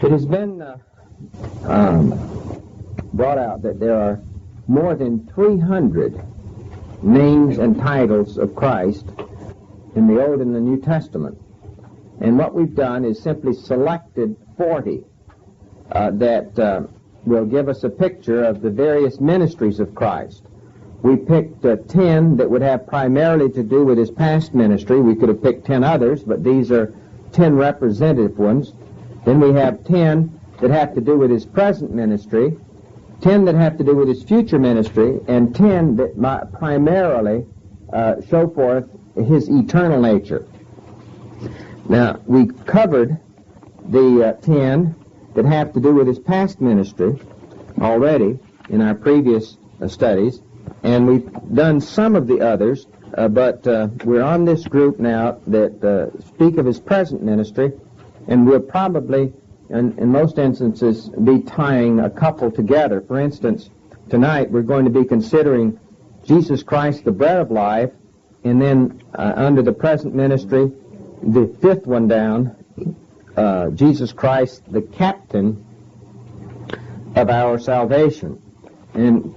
It has been brought out that there are more than 300 names and titles of Christ in the Old and the New Testament. And what we've done is simply selected 40 that will give us a picture of the various ministries of Christ. We picked 10 that would have primarily to do with his past ministry. We could have picked 10 others, but these are 10 representative ones. Then we have 10 that have to do with his present ministry, 10 that have to do with his future ministry, and 10 that primarily show forth his eternal nature. Now, we covered the 10 that have to do with his past ministry already in our previous studies, and we've done some of the others, but we're on this group now that speak of his present ministry, and we'll probably, in most instances, be tying a couple together. For instance, tonight we're going to be considering Jesus Christ, the bread of life, and then under the present ministry, the fifth one down, Jesus Christ, the captain of our salvation. And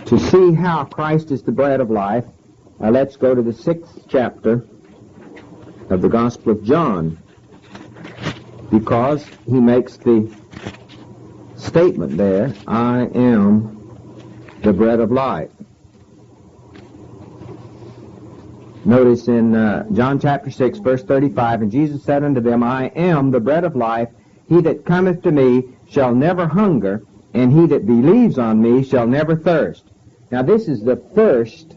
to see how Christ is the bread of life, let's go to the 6th chapter of the Gospel of John, because he makes the statement there, I am the bread of life. Notice in John chapter 6, verse 35, and Jesus said unto them, I am the bread of life. He that cometh to me shall never hunger, and he that believes on me shall never thirst. Now this is the first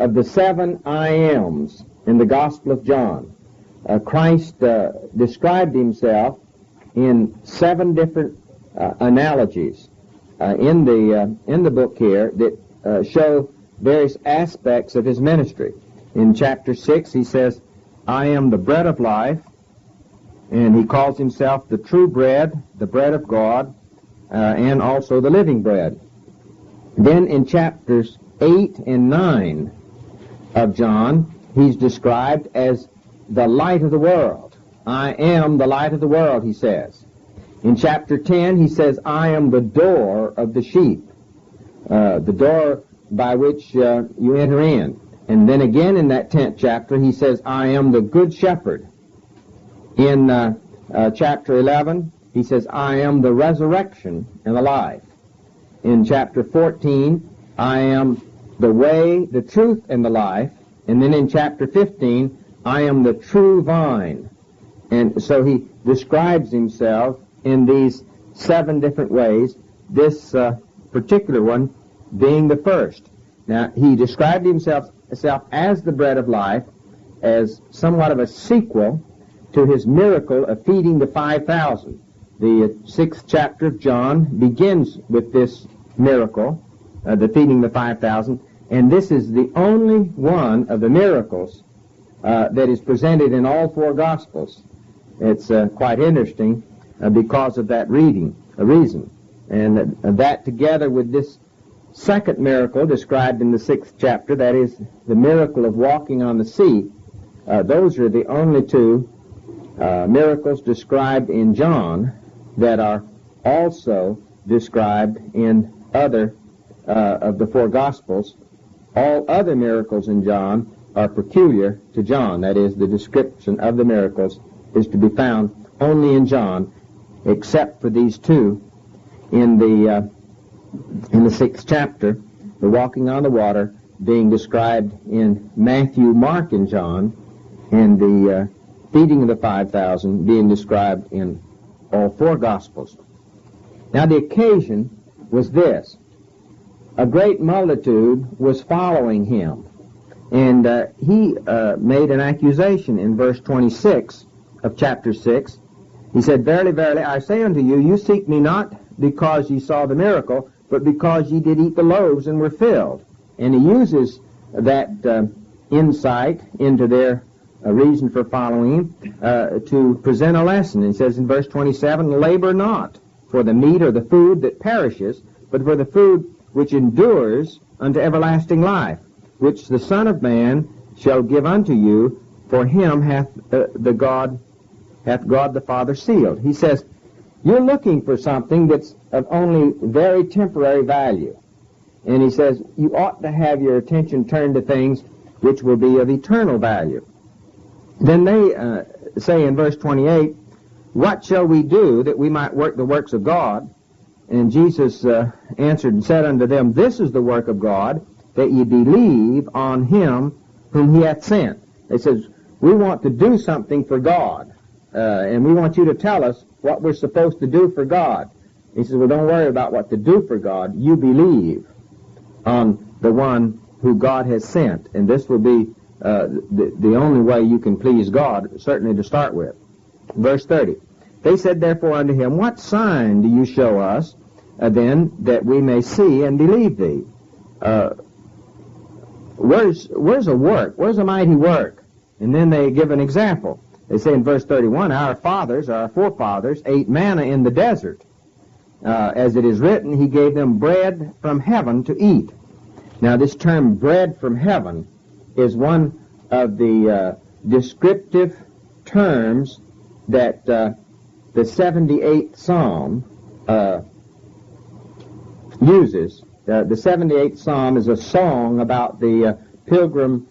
of the 7 I ams in the Gospel of John. Christ described himself in 7 different analogies in the book here that show various aspects of his ministry. In chapter 6, he says, I am the bread of life, and he calls himself the true bread, the bread of God, and also the living bread. Then in chapters 8 and 9 of John, he's described as the light of the world. I am the light of the world, he says. In chapter 10, he says, I am the door of the sheep, the door by which you enter in. And then again in that 10th chapter, he says, I am the good shepherd. In chapter 11, he says, I am the resurrection and the life. In chapter 14, I am the way, the truth, and the life. And then in chapter 15, I am the true vine. And so he describes himself in these 7 different ways, this particular one being the first. Now, he described himself as the bread of life, as somewhat of a sequel to his miracle of feeding the 5,000. The 6th chapter of John begins with this miracle, the feeding the 5,000, and this is the only one of the miracles that is presented in all 4 Gospels. It's quite interesting because of that reason. And that together with this second miracle described in the 6th chapter, that is the miracle of walking on the sea, those are the only 2 miracles described in John that are also described in other of the 4 Gospels. All other miracles in John are peculiar to John. That is, the description of the miracles is to be found only in John, except for these 2 in the 6th chapter, the walking on the water being described in Matthew, Mark, and John, and the feeding of the 5,000 being described in all 4 Gospels. Now the occasion was this. A great multitude was following him, and he made an accusation in verse 26 of chapter 6. He said, Verily, verily, I say unto you, you seek me not because ye saw the miracle, but because ye did eat the loaves and were filled. And he uses that insight into their reason for following him to present a lesson. He says in verse 27, Labor not for the meat or the food that perishes, but for the food which endures unto everlasting life, which the Son of Man shall give unto you, for him hath the God hath God the Father sealed. He says, you're looking for something that's of only very temporary value. And he says, you ought to have your attention turned to things which will be of eternal value. Then they say in verse 28, what shall we do that we might work the works of God? And Jesus answered and said unto them, this is the work of God, that ye believe on him whom he hath sent. They says, we want to do something for God, and we want you to tell us what we're supposed to do for God. He says, well, don't worry about what to do for God. You believe on the one who God has sent, and this will be the only way you can please God, certainly to start with. Verse 30, they said therefore unto him, what sign do you show us then that we may see and believe thee? Where's a work? Where's a mighty work? And then they give an example. They say in verse 31, our forefathers, ate manna in the desert. As it is written, he gave them bread from heaven to eat. Now this term bread from heaven is one of the descriptive terms that the 78th Psalm uses. The 78th Psalm is a song about the pilgrim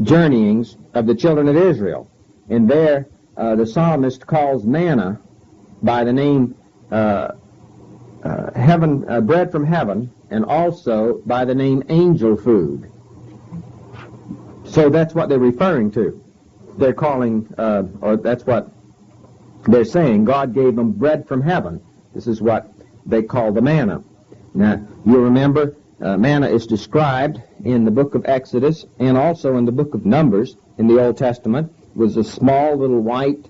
journeyings of the children of Israel. And there the psalmist calls manna by the name bread from heaven, and also by the name angel food. So that's what they're referring to. They're calling, or that's what they're saying, God gave them bread from heaven. This is what they call the manna. Now, you'll remember, manna is described in the book of Exodus and also in the book of Numbers in the Old Testament. It was a small little white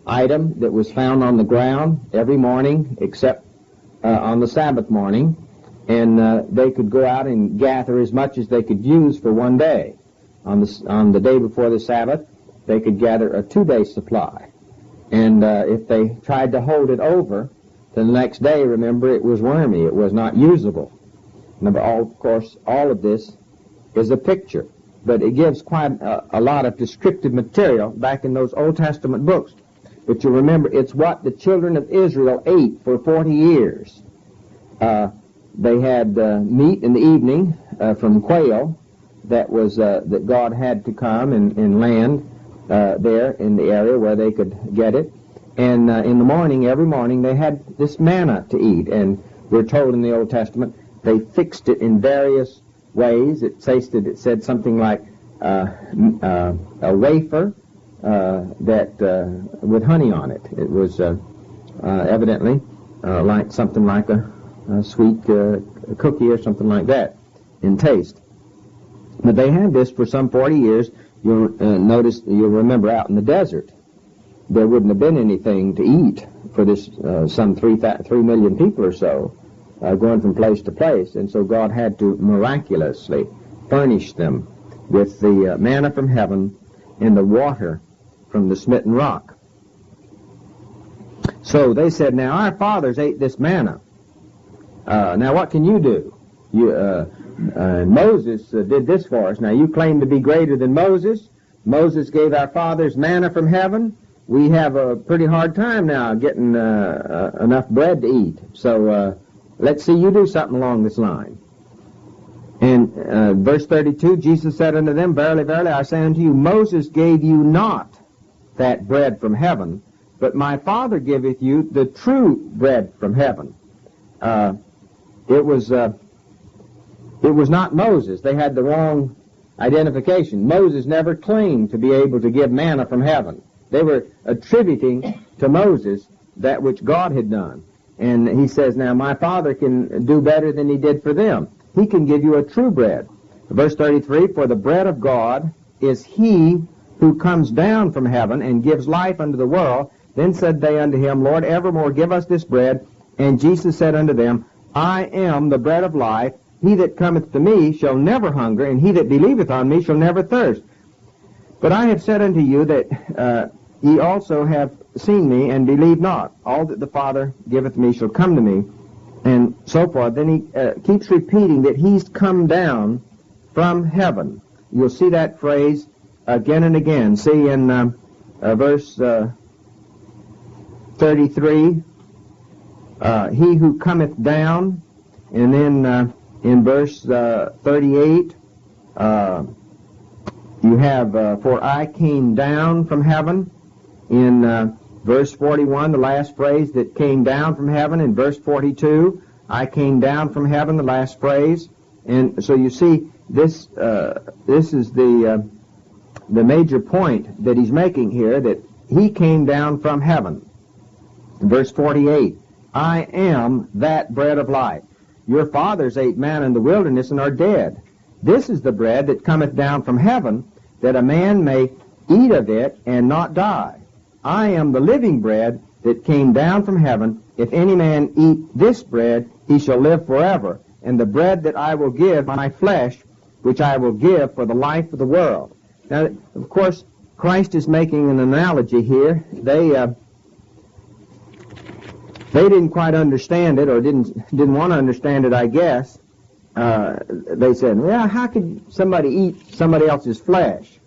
item that was found on the ground every morning except on the Sabbath morning, and they could go out and gather as much as they could use for one day. On the day before the Sabbath, they could gather a 2-day supply. And if they tried to hold it over to the next day, remember, it was wormy. It was not usable. Remember, of course, all of this is a picture, but it gives quite a lot of descriptive material back in those Old Testament books. But you remember, it's what the children of Israel ate for 40 years. They had meat in the evening from quail that was that God had to come and land there in the area where they could get it. And in the morning, every morning, they had this manna to eat. And we're told in the Old Testament they fixed it in various ways. It said something like a wafer that with honey on it. It was evidently like something like a sweet cookie or something like that in taste. But they had this for some 40 years. You'll remember out in the desert, there wouldn't have been anything to eat for this some 3 million people or so going from place to place. And so God had to miraculously furnish them with the manna from heaven and the water from the smitten rock. So they said, now our fathers ate this manna. Now what can you do? Moses did this for us. Now you claim to be greater than Moses. Moses gave our fathers manna from heaven. We have a pretty hard time now getting enough bread to eat. So let's see you do something along this line. And verse 32, Jesus said unto them, verily, verily, I say unto you, Moses gave you not that bread from heaven, but my Father giveth you the true bread from heaven. It was not Moses. They had the wrong identification. Moses never claimed to be able to give manna from heaven. They were attributing to Moses that which God had done. And he says, now my Father can do better than he did for them. He can give you a true bread. Verse 33, for the bread of God is he who comes down from heaven and gives life unto the world. Then said they unto him, Lord, evermore give us this bread. And Jesus said unto them, I am the bread of life. He that cometh to me shall never hunger, and he that believeth on me shall never thirst. But I have said unto you that ye also have seen me, and believe not. All that the Father giveth me shall come to me, and so forth. Then he keeps repeating that he's come down from heaven. You'll see that phrase again and again. See in verse 33, he who cometh down, and then in verse 38, you have, for I came down from heaven. In verse 41, the last phrase, that came down from heaven. In verse 42, I came down from heaven, the last phrase. And so you see, this is the major point that he's making here, that he came down from heaven. In verse 48, I am that bread of life. Your fathers ate manna in the wilderness and are dead. This is the bread that cometh down from heaven, that a man may eat of it and not die. I am the living bread that came down from heaven. If any man eat this bread, he shall live forever. And the bread that I will give, my flesh, which I will give for the life of the world. Now, of course, Christ is making an analogy here. They didn't quite understand it, or didn't want to understand it, I guess. They said, well, how could somebody eat somebody else's flesh?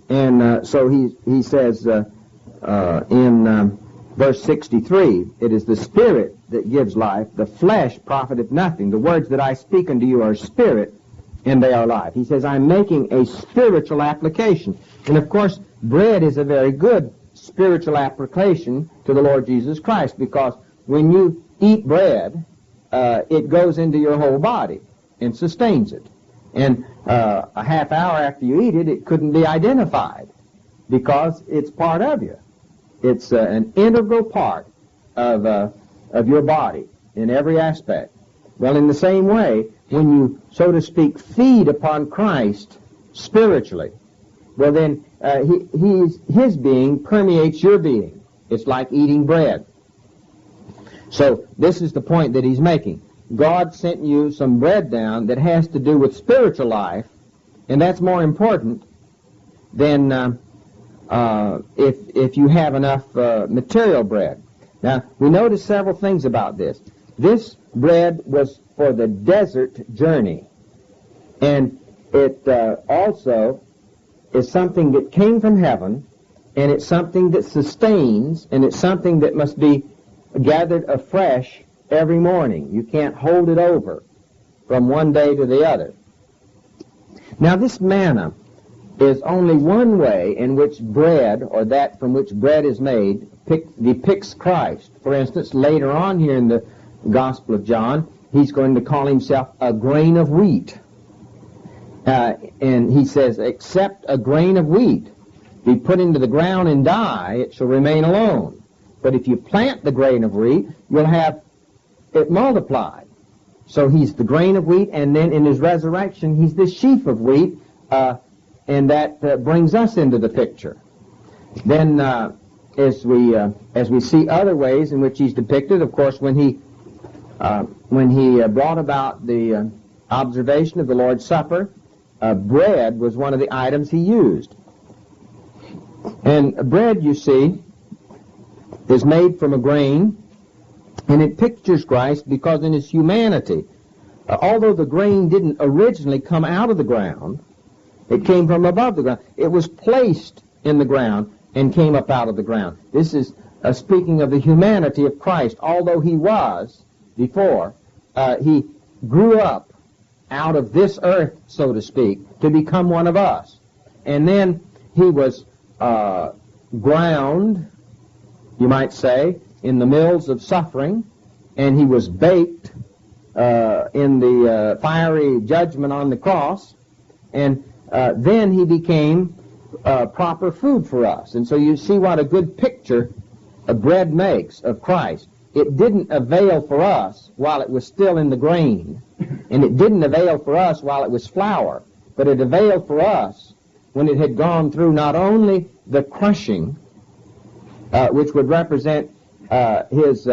And so he says in verse 63, it is the Spirit that gives life, the flesh profiteth nothing. The words that I speak unto you are spirit, and they are life. He says, I'm making a spiritual application. And of course, bread is a very good spiritual application to the Lord Jesus Christ, because when you eat bread, it goes into your whole body and sustains it. And a half hour after you eat it, it couldn't be identified because it's part of you. It's an integral part of your body in every aspect. Well, in the same way, when you, so to speak, feed upon Christ spiritually, well then his being permeates your being. It's like eating bread. So this is the point that he's making. God sent you some bread down that has to do with spiritual life, and that's more important than if you have enough material bread. Now, we notice several things about this. This bread was for the desert journey, and it also is something that came from heaven, and it's something that sustains, and it's something that must be gathered afresh every morning. You can't hold it over from one day to the other. Now, this manna is only one way in which bread, or that from which bread is made, depicts Christ. For instance, later on here in the Gospel of John, he's going to call himself a grain of wheat. And he says, except a grain of wheat be put into the ground and die, it shall remain alone. But if you plant the grain of wheat, you'll have it multiplied. So he's the grain of wheat, and then in his resurrection, he's the sheaf of wheat, and that brings us into the picture. Then, as we see other ways in which he's depicted, of course, when he brought about the observation of the Lord's Supper, bread was one of the items he used. And bread, you see, is made from a grain, and it pictures Christ because in his humanity, although the grain didn't originally come out of the ground, it came from above the ground. It was placed in the ground and came up out of the ground. This is speaking of the humanity of Christ. Although he was, before, he grew up out of this earth, so to speak, to become one of us. And then he was ground, you might say, in the mills of suffering, and he was baked in the fiery judgment on the cross, and then he became proper food for us. And so you see what a good picture bread makes of Christ. It didn't avail for us while it was still in the grain, and it didn't avail for us while it was flour, but it availed for us when it had gone through not only the crushing, which would represent his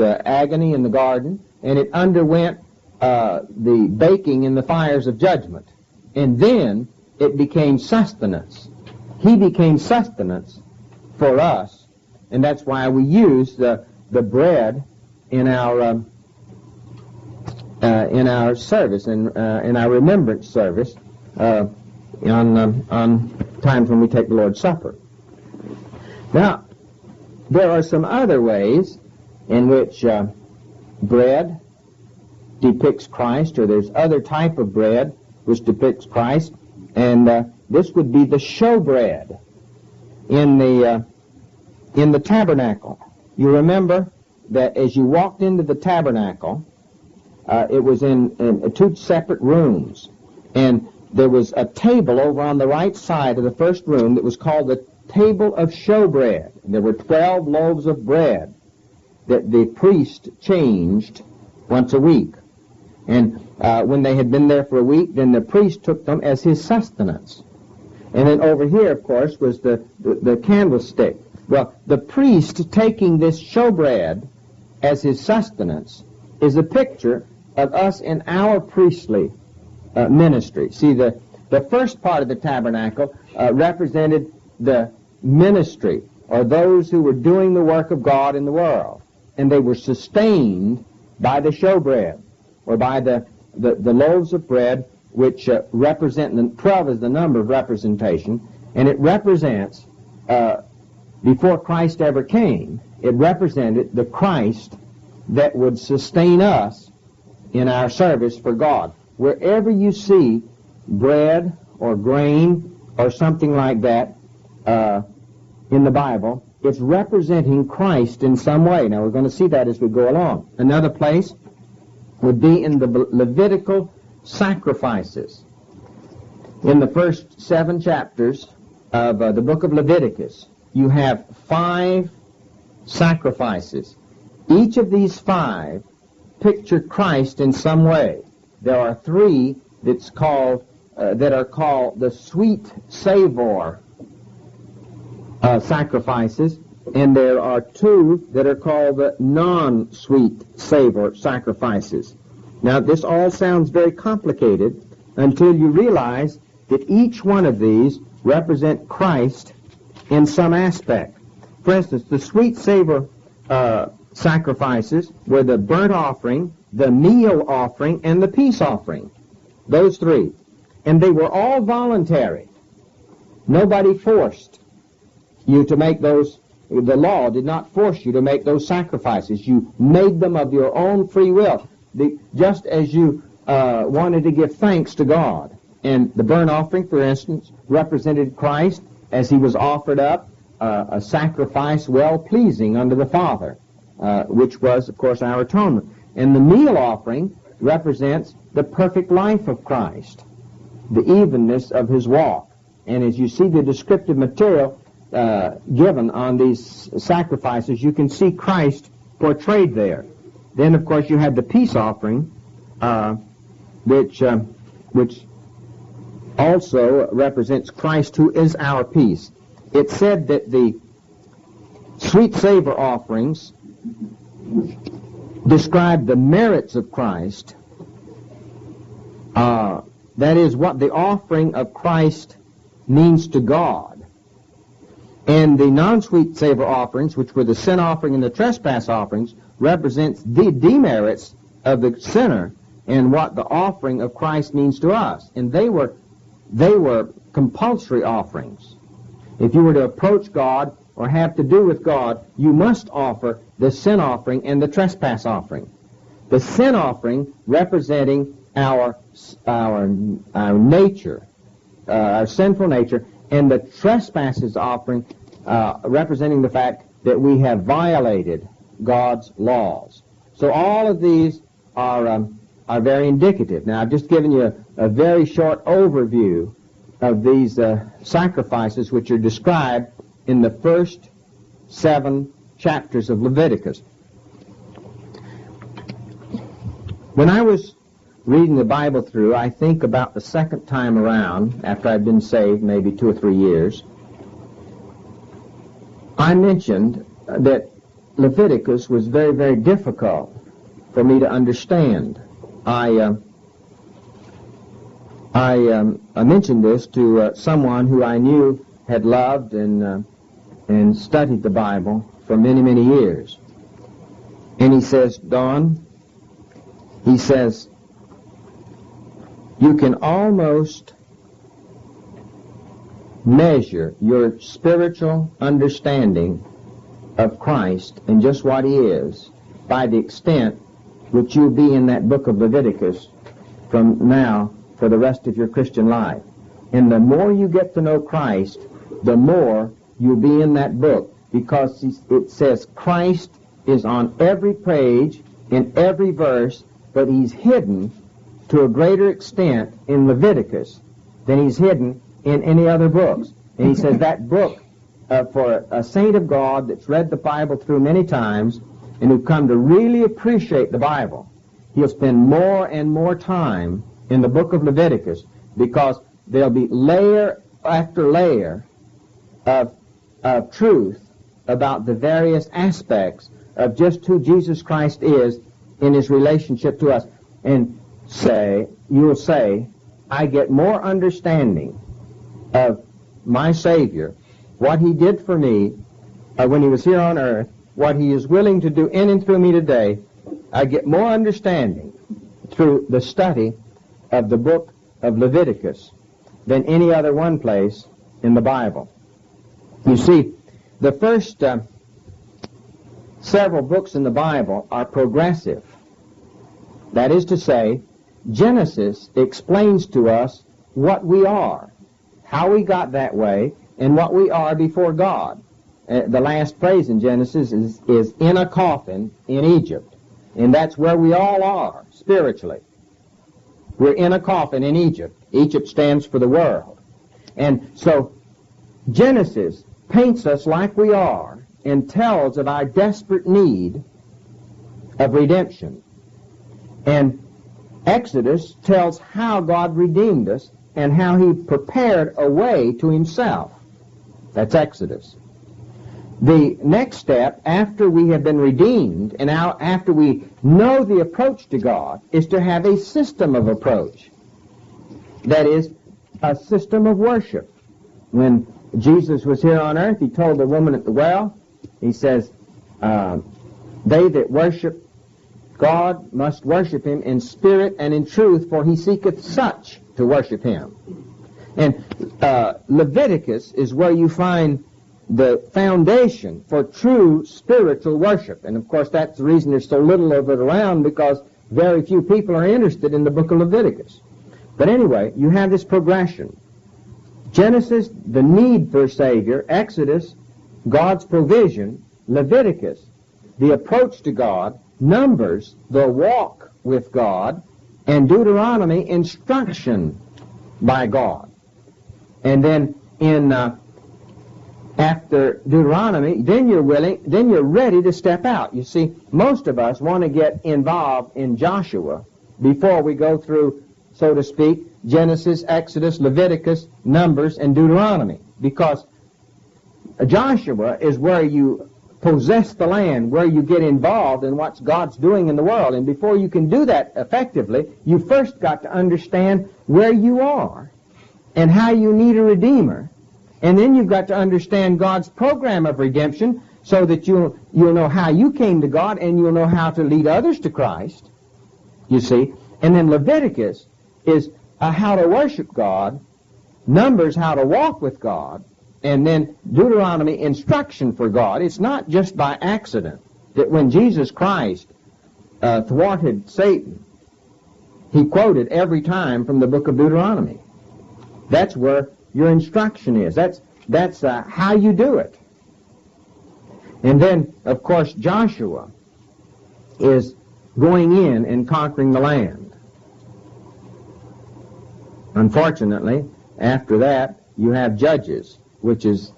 agony in the garden, and it underwent the baking in the fires of judgment. And then it became sustenance. He became sustenance for us, and that's why we use the bread in our service, in our remembrance service on times when we take the Lord's Supper. Now, there are some other ways in which bread depicts Christ, or there's other type of bread which depicts Christ, and this would be the showbread in the tabernacle. You remember that as you walked into the tabernacle, it was in two separate rooms, and there was a table over on the right side of the first room that was called the table of showbread. There were 12 loaves of bread that the priest changed once a week. And when they had been there for a week, then the priest took them as his sustenance. And then over here, of course, was the candlestick. Well, the priest taking this showbread as his sustenance is a picture of us in our priestly ministry. See, the first part of the tabernacle represented the ministry, or those who were doing the work of God in the world. And they were sustained by the showbread, or by the loaves of bread, which represent, 12 is the number of representation, and it represents, before Christ ever came, it represented the Christ that would sustain us in our service for God. Wherever you see bread or grain or something like that in the Bible, it's representing Christ in some way. Now, we're going to see that as we go along. Another place would be in the Levitical sacrifices. In the first 7 chapters of the book of Leviticus, you have 5 sacrifices. Each of these 5 picture Christ in some way. There are 3 that are called the sweet savor sacrifices, and there are 2 that are called the non-sweet savor sacrifices. Now, this all sounds very complicated until you realize that each one of these represent Christ in some aspect. For instance, the sweet savor sacrifices were the burnt offering, the meal offering, and the peace offering. Those 3. And they were all voluntary. Nobody forced you to make those. The law did not force you to make those sacrifices. You made them of your own free will, just as you wanted to give thanks to God. And the burnt offering, for instance, represented Christ as he was offered up, a sacrifice well-pleasing unto the Father, which was, of course, our atonement. And the meal offering represents the perfect life of Christ, the evenness of his walk. And as you see the descriptive material given on these sacrifices, you can see Christ portrayed there. Then, of course, you have the peace offering, which also represents Christ, who is our peace. It's said that the sweet savor offerings describe the merits of Christ. That is what the offering of Christ means to God. And the non-sweet savor offerings, which were the sin offering and the trespass offerings, represents the demerits of the sinner and what the offering of Christ means to us. And they were compulsory offerings. If you were to approach God or have to do with God, you must offer the sin offering and the trespass offering. The sin offering representing our nature, our sinful nature, and the trespasses offering representing the fact that we have violated God's laws. So all of these are very indicative. Now, I've just given you a very short overview of these sacrifices, which are described in the first 7 chapters of Leviticus. When I was reading the Bible through, I think about the second time around, after I'd been saved maybe 2 or 3 years, I mentioned that Leviticus was very, very difficult for me to understand. I mentioned this to someone who I knew had loved and studied the Bible for many, many years. And he says, Don, he says, you can almost measure your spiritual understanding of Christ and just what He is by the extent which you'll be in that book of Leviticus from now for the rest of your Christian life. And the more you get to know Christ, the more you'll be in that book, because it says Christ is on every page, in every verse, but He's hidden to a greater extent in Leviticus than He's hidden in any other books. And he says that book, for a saint of God that's read the Bible through many times and who come to really appreciate the Bible, he'll spend more and more time in the book of Leviticus, because there'll be layer after layer of truth about the various aspects of just who Jesus Christ is in His relationship to us. And you'll say, I get more understanding of my Savior, what He did for me when He was here on earth, what He is willing to do in and through me today. I get more understanding through the study of the book of Leviticus than any other one place in the Bible. You see, the first several books in the Bible are progressive. That is to say, Genesis explains to us what we are, how we got that way, and what we are before God. The last phrase in Genesis is in a coffin in Egypt. And that's where we all are, spiritually. We're in a coffin in Egypt. Egypt stands for the world. And so Genesis paints us like we are and tells of our desperate need of redemption. And Exodus tells how God redeemed us and how He prepared a way to Himself. That's Exodus. The next step, after we have been redeemed and after we know the approach to God, is to have a system of approach. That is, a system of worship. When Jesus was here on earth, He told the woman at the well, He says, they that worship God must worship Him in spirit and in truth, for He seeketh such to worship Him. And Leviticus is where you find the foundation for true spiritual worship. And of course that's the reason there's so little of it around, because very few people are interested in the book of Leviticus. But anyway, you have this progression. Genesis, the need for a Savior. Exodus, God's provision. Leviticus, the approach to God. Numbers, the walk with God. And Deuteronomy, instruction by God. And then after Deuteronomy, then you're ready to step out. You see, most of us want to get involved in Joshua before we go through, so to speak, Genesis, Exodus, Leviticus, Numbers, and Deuteronomy. Because Joshua is where you possess the land, where you get involved in what God's doing in the world. And before you can do that effectively, you first got to understand where you are and how you need a Redeemer. And then you've got to understand God's program of redemption so that you'll know how you came to God, and you'll know how to lead others to Christ, you see. And then Leviticus is how to worship God, Numbers, how to walk with God, and then Deuteronomy, instruction for God. It's not just by accident that when Jesus Christ thwarted Satan, He quoted every time from the book of Deuteronomy. That's where your instruction is. That's how you do it. And then, of course, Joshua is going in and conquering the land. Unfortunately, after that, you have Judges, which is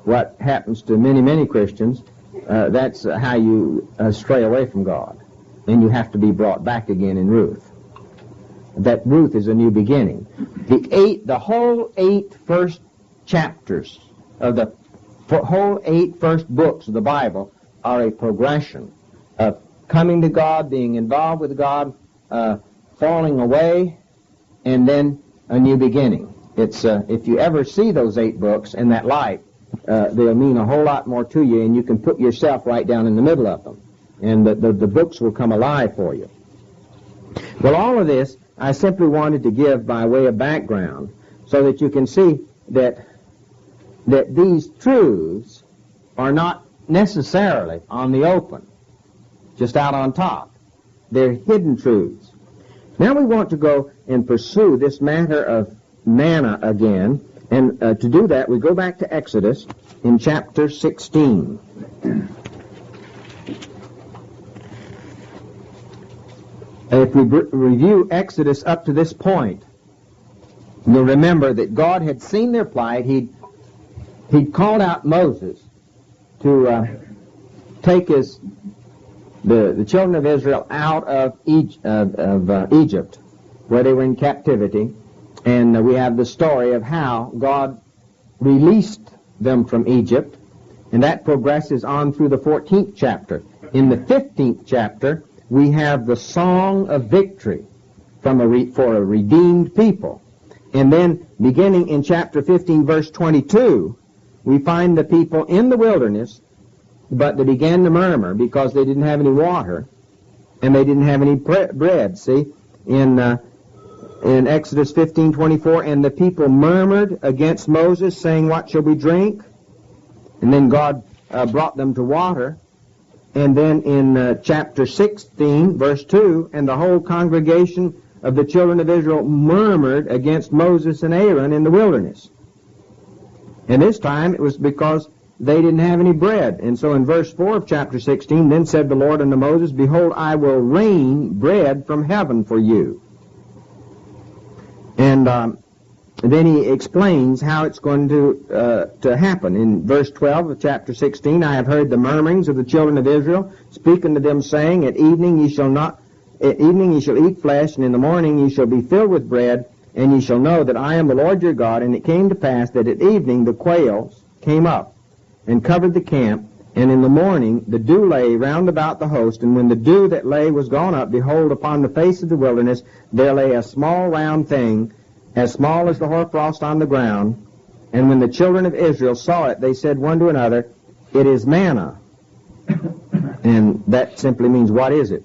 what happens to many, many Christians. That's how you stray away from God. And you have to be brought back again in Ruth. That Ruth is a new beginning. The whole 8 first chapters of the whole 8 first books of the Bible are a progression of coming to God, being involved with God, falling away, and then a new beginning. It's if you ever see those 8 books in that light, they'll mean a whole lot more to you, and you can put yourself right down in the middle of them, and the books will come alive for you. Well, all of this I simply wanted to give by way of background so that you can see that that these truths are not necessarily on the open, just out on top. They're hidden truths. Now we want to go and pursue this matter of manna again, and to do that we go back to Exodus in chapter 16. If we review Exodus up to this point, you'll remember that God had seen their plight. He'd called out Moses to take the children of Israel out of Egypt, where they were in captivity. And we have the story of how God released them from Egypt, and that progresses on through the 14th chapter. In the 15th chapter, we have the song of victory for a redeemed people. And then, beginning in chapter 15, verse 22, we find the people in the wilderness, but they began to murmur because they didn't have any water, and they didn't have any bread. See, in Exodus 15:24, and the people murmured against Moses, saying, "What shall we drink?" And then God brought them to water. And then in chapter 16, verse 2, and the whole congregation of the children of Israel murmured against Moses and Aaron in the wilderness. And this time it was because they didn't have any bread. And so in verse 4 of chapter 16, then said the Lord unto Moses, "Behold, I will rain bread from heaven for you." And then he explains how it's going to happen. In verse 12 of chapter 16, I have heard the murmurings of the children of Israel, speak unto them, saying, At evening ye shall eat flesh, and in the morning ye shall be filled with bread, and ye shall know that I am the Lord your God. And it came to pass that at evening the quails came up, and covered the camp, and in the morning the dew lay round about the host. And when the dew that lay was gone up, behold, upon the face of the wilderness there lay a small round thing, as small as the hoarfrost on the ground. And when the children of Israel saw it, they said one to another, It is manna. And that simply means, what is it?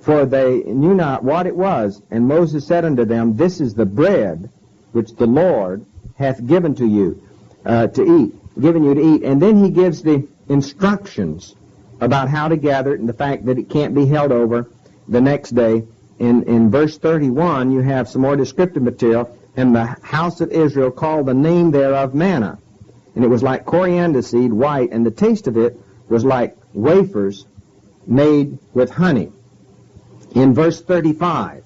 For they knew not what it was. And Moses said unto them, This is the bread which the Lord hath given to you given you to eat. And then he gives the instructions about how to gather it, and the fact that it can't be held over the next day. In verse 31, you have some more descriptive material. And the house of Israel called the name thereof manna. And it was like coriander seed, white, and the taste of it was like wafers made with honey. In verse 35,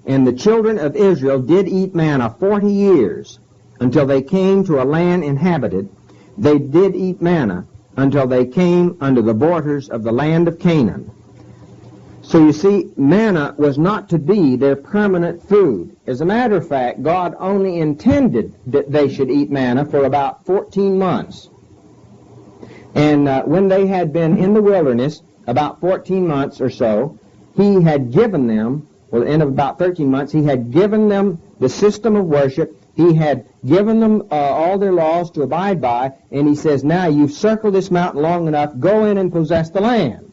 and the children of Israel did eat manna 40 years, until they came to a land inhabited. They did eat manna until they came unto the borders of the land of Canaan. So you see, manna was not to be their permanent food. As a matter of fact, God only intended that they should eat manna for about 14 months. And when they had been in the wilderness about 14 months or so, he had given them, well, at the end of about 13 months, he had given them the system of worship. He had given them all their laws to abide by, and he says, now you've circled this mountain long enough, go in and possess the land.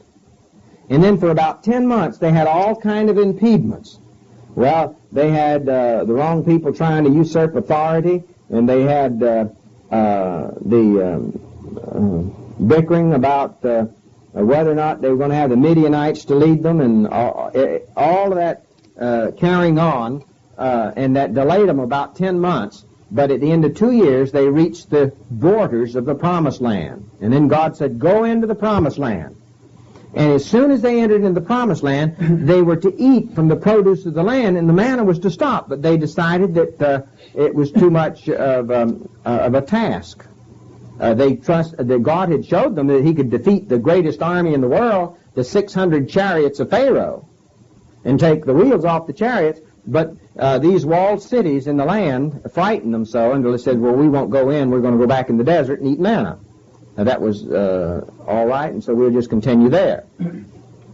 And then for about 10 months, they had all kind of impediments. Well, they had the wrong people trying to usurp authority, and they had the bickering about whether or not they were going to have the Midianites to lead them, and all of that carrying on, and that delayed them about 10 months. But at the end of 2 years, they reached the borders of the Promised Land. And then God said, go into the Promised Land. And as soon as they entered into the Promised Land, they were to eat from the produce of the land, and the manna was to stop. But they decided that it was too much of a task. They trusted that God had showed them that he could defeat the greatest army in the world, the 600 chariots of Pharaoh, and take the wheels off the chariots. But these walled cities in the land frightened them so until they said, well, we won't go in. We're going to go back in the desert and eat manna. Now, that was all right, and so we'll just continue there.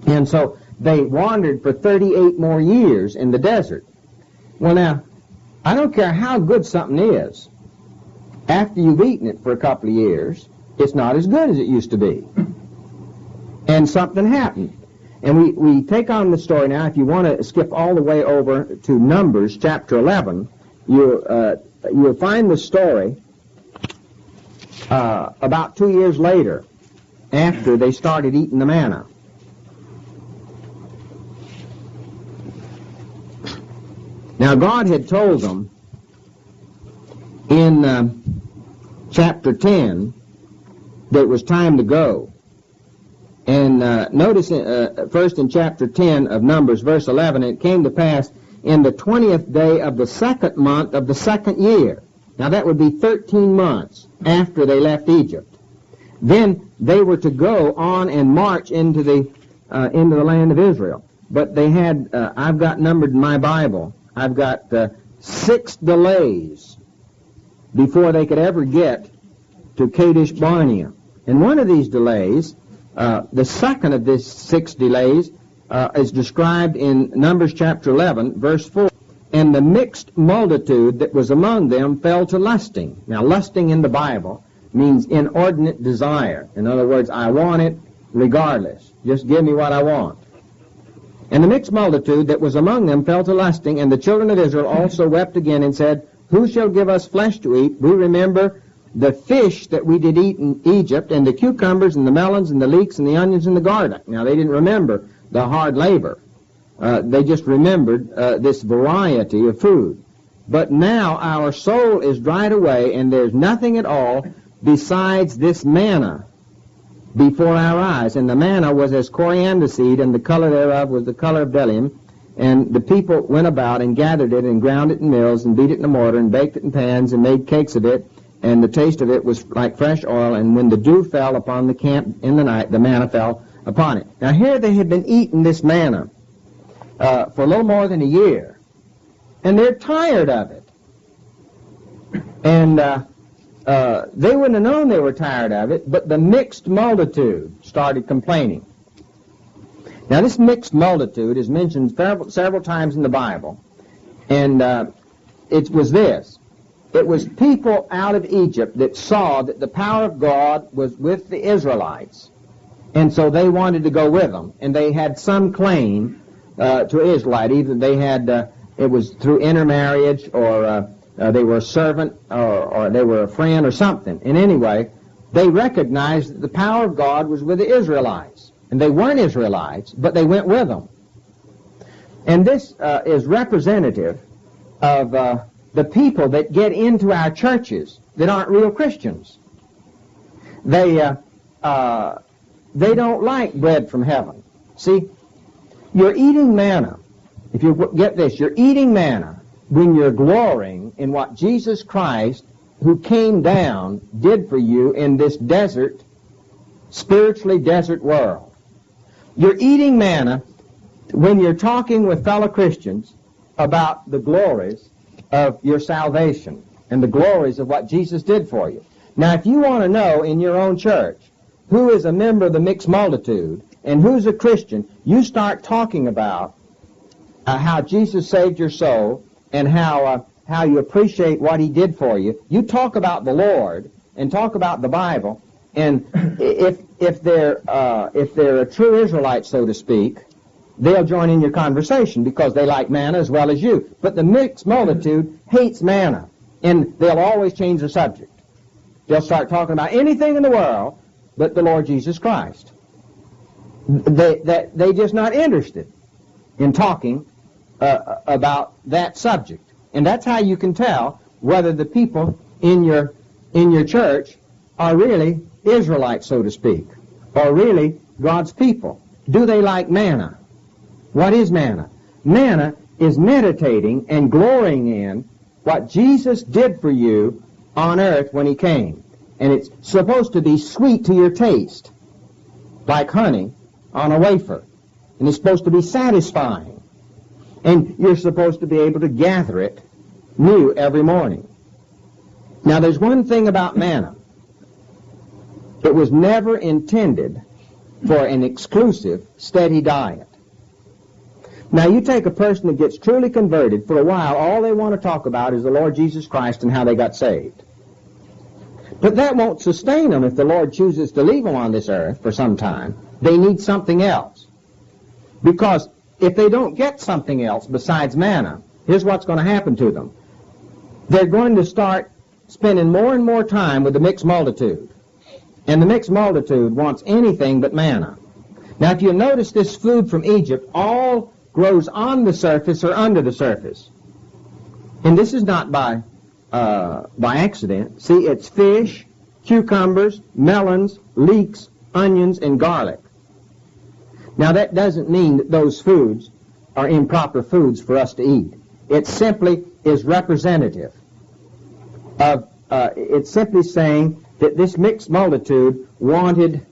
And so they wandered for 38 more years in the desert. Well, now, I don't care how good something is. After you've eaten it for a couple of years, it's not as good as it used to be. And something happened. And we take on the story now. If you want to skip all the way over to Numbers chapter 11, you'll find the story about 2 years later, after they started eating the manna. Now God had told them in chapter 10 that it was time to go. And notice first in chapter 10 of Numbers, verse 11, it came to pass in the 20th day of the 2nd month of the 2nd year. Now that would be 13 months after they left Egypt. Then they were to go on and march into the land of Israel. But they had, I've got numbered in my Bible, I've got 6 delays before they could ever get to Kadesh Barnea. And one of these delays, the second of these 6 delays, is described in Numbers chapter 11, verse 4. And the mixed multitude that was among them fell to lusting. Now, lusting in the Bible means inordinate desire. In other words, I want it regardless. Just give me what I want. And the mixed multitude that was among them fell to lusting, and the children of Israel also wept again and said, Who shall give us flesh to eat? We remember the fish that we did eat in Egypt, and the cucumbers and the melons and the leeks and the onions in the garden. Now, they didn't remember the hard labor. They just remembered this variety of food. But now our soul is dried away, and there's nothing at all besides this manna before our eyes. And the manna was as coriander seed, and the color thereof was the color of bdellium. And the people went about and gathered it and ground it in mills and beat it in a mortar and baked it in pans and made cakes of it. And the taste of it was like fresh oil. And when the dew fell upon the camp in the night, the manna fell upon it. Now here they had been eating this manna for a little more than a year. And they're tired of it. And they wouldn't have known they were tired of it, but the mixed multitude started complaining. Now this mixed multitude is mentioned several times in the Bible. And it was this. It was people out of Egypt that saw that the power of God was with the Israelites. And so they wanted to go with them. And they had some claim to Israelite. Either they had, it was through intermarriage, or they were a servant, or they were a friend or something. And anyway, they recognized that the power of God was with the Israelites. And they weren't Israelites, but they went with them. And this is representative of the people that get into our churches that aren't real Christians. They don't like bread from heaven. See, you're eating manna. If you get this, you're eating manna when you're glorying in what Jesus Christ, who came down, did for you in this desert, spiritually desert world. You're eating manna when you're talking with fellow Christians about the glories of your salvation and the glories of what Jesus did for you. Now, if you want to know in your own church who is a member of the mixed multitude and who's a Christian, you start talking about how Jesus saved your soul and how you appreciate what he did for you. You talk about the Lord and talk about the Bible, and if they're a true Israelite, so to speak, they'll join in your conversation because they like manna as well as you. But the mixed multitude hates manna, and they'll always change the subject. They'll start talking about anything in the world but the Lord Jesus Christ. They're just not interested in talking about that subject. And that's how you can tell whether the people in your church are really Israelites, so to speak, or really God's people. Do they like manna? What is manna? Manna is meditating and glorying in what Jesus did for you on earth when he came. And it's supposed to be sweet to your taste, like honey on a wafer. And it's supposed to be satisfying. And you're supposed to be able to gather it new every morning. Now, there's one thing about manna. It was never intended for an exclusive, steady diet. Now, you take a person that gets truly converted, for a while, all they want to talk about is the Lord Jesus Christ and how they got saved. But that won't sustain them if the Lord chooses to leave them on this earth for some time. They need something else. Because if they don't get something else besides manna, here's what's going to happen to them. They're going to start spending more and more time with the mixed multitude. And the mixed multitude wants anything but manna. Now, if you notice, this food from Egypt all grows on the surface or under the surface. And this is not by accident. See, it's fish, cucumbers, melons, leeks, onions, and garlic. Now, that doesn't mean that those foods are improper foods for us to eat. It simply is representative of, it's simply saying that this mixed multitude wanted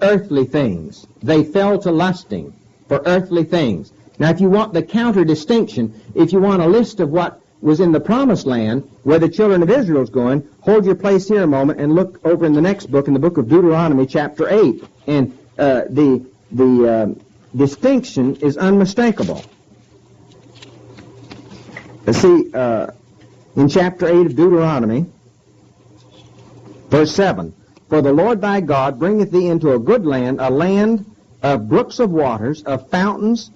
earthly things. They fell to lusting for earthly things. Now, if you want the counter distinction, if you want a list of what was in the Promised Land, where the children of Israel's going, hold your place here a moment and look over in the next book, in the book of Deuteronomy, chapter 8. And the distinction is unmistakable. See, in chapter 8 of Deuteronomy, verse 7, "For the Lord thy God bringeth thee into a good land, a land of brooks of waters, of fountains,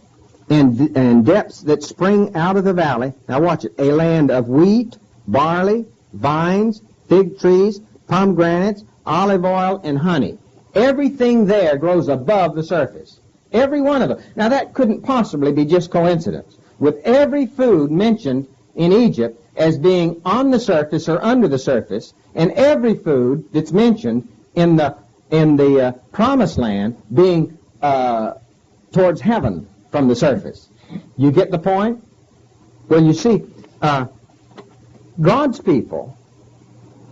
and depths that spring out of the valley." Now watch it. "A land of wheat, barley, vines, fig trees, pomegranates, olive oil, and honey." Everything there grows above the surface. Every one of them. Now that couldn't possibly be just coincidence. With every food mentioned in Egypt as being on the surface or under the surface, and every food that's mentioned in the Promised Land being towards heaven from the surface. You get the point? Well, you see, God's people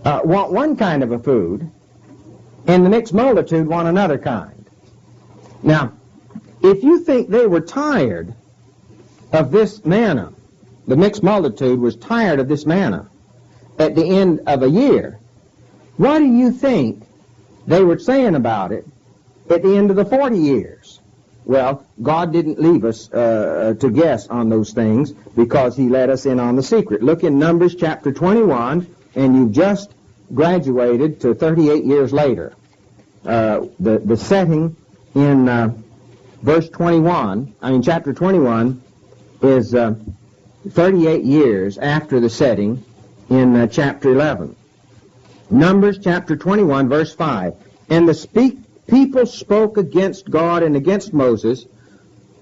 want one kind of a food, and the mixed multitude want another kind. Now, if you think they were tired of this manna, the mixed multitude was tired of this manna at the end of a year, what do you think they were saying about it at the end of the 40 years? Well, God didn't leave us to guess on those things, because he let us in on the secret. Look in Numbers chapter 21, and you've just graduated to 38 years later. The setting in chapter 21 is 38 years after the setting in chapter 11. Numbers chapter 21, verse 5. "And the people spoke against God and against Moses,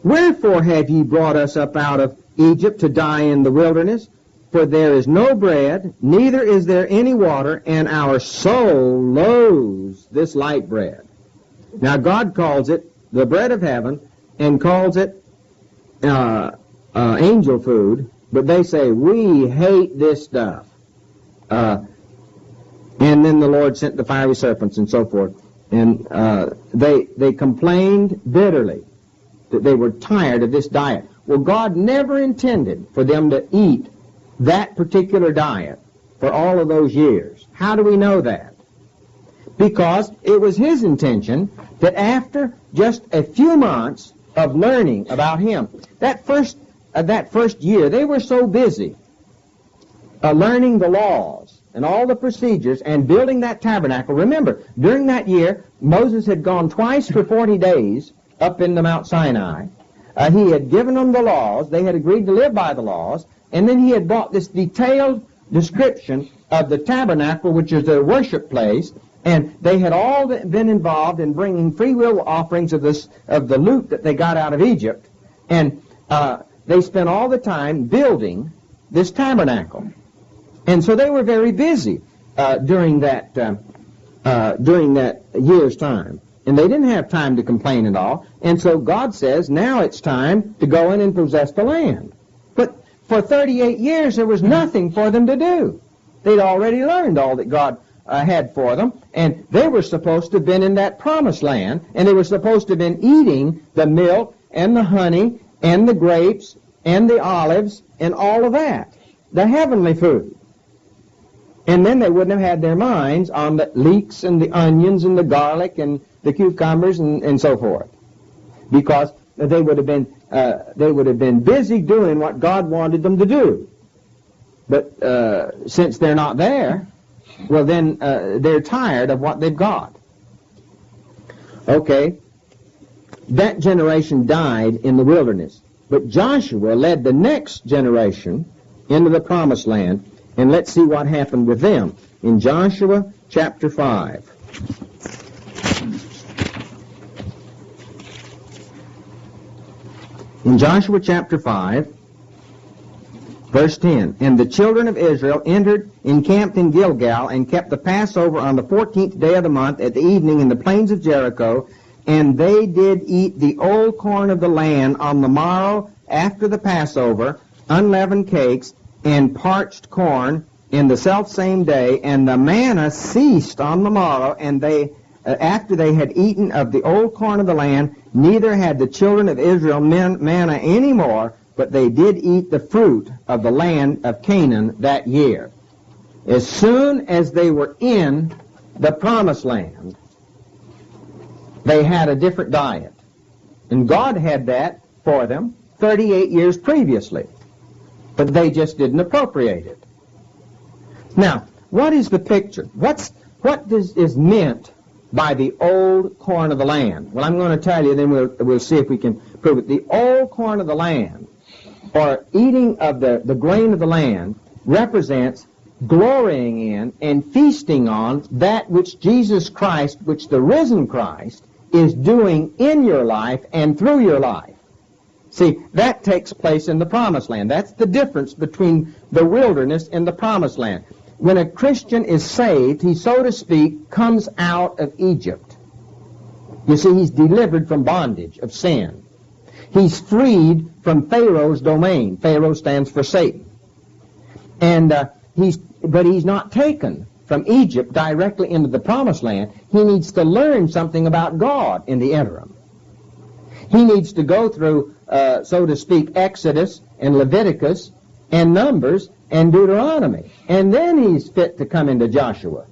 Wherefore have ye brought us up out of Egypt to die in the wilderness? For there is no bread, neither is there any water, and our soul loathes this light bread." Now God calls it the bread of heaven and calls it angel food, but they say, "We hate this stuff." And then the Lord sent the fiery serpents and so forth. And they complained bitterly that they were tired of this diet. Well, God never intended for them to eat that particular diet for all of those years. How do we know that? Because it was his intention that after just a few months of learning about him, that first year, they were so busy learning the laws and all the procedures and building that tabernacle. Remember, during that year, Moses had gone twice for 40 days up into Mount Sinai. He had given them the laws. They had agreed to live by the laws. And then he had brought this detailed description of the tabernacle, which is their worship place. And they had all been involved in bringing free will offerings of the loot that they got out of Egypt. And they spent all the time building this tabernacle. And so they were very busy during that year's time. And they didn't have time to complain at all. And so God says, now it's time to go in and possess the land. But for 38 years, there was nothing for them to do. They'd already learned all that God had for them. And they were supposed to have been in that promised land. And they were supposed to have been eating the milk and the honey and the grapes and the olives and all of that. The heavenly food. And then they wouldn't have had their minds on the leeks and the onions and the garlic and the cucumbers and so forth, because they would have been busy doing what God wanted them to do. But since they're not there, well then they're tired of what they've got. Okay, that generation died in the wilderness, but Joshua led the next generation into the promised land. And let's see what happened with them. in Joshua chapter 5. In Joshua chapter 5, verse 10, "And the children of Israel encamped in Gilgal, and kept the Passover on the 14th day of the month at the evening in the plains of Jericho. And they did eat the old corn of the land on the morrow after the Passover, unleavened cakes, and parched corn in the selfsame day. And the manna ceased on the morrow, and they, after they had eaten of the old corn of the land, neither had the children of Israel manna any more, but they did eat the fruit of the land of Canaan that year." As soon as they were in the promised land, they had a different diet. And God had that for them 38 years previously. But they just didn't appropriate it. Now, what is the picture? What is meant by the old corn of the land? Well, I'm going to tell you, then we'll see if we can prove it. The old corn of the land, or eating of the grain of the land, represents glorying in and feasting on that which Jesus Christ, which the risen Christ, is doing in your life and through your life. See, that takes place in the promised land. That's the difference between the wilderness and the promised land. When a Christian is saved, he, so to speak, comes out of Egypt. You see, he's delivered from bondage of sin. He's freed from Pharaoh's domain. Pharaoh stands for Satan. And but he's not taken from Egypt directly into the promised land. He needs to learn something about God in the interim. He needs to go through, so to speak, Exodus and Leviticus and Numbers and Deuteronomy. And then he's fit to come into Joshua.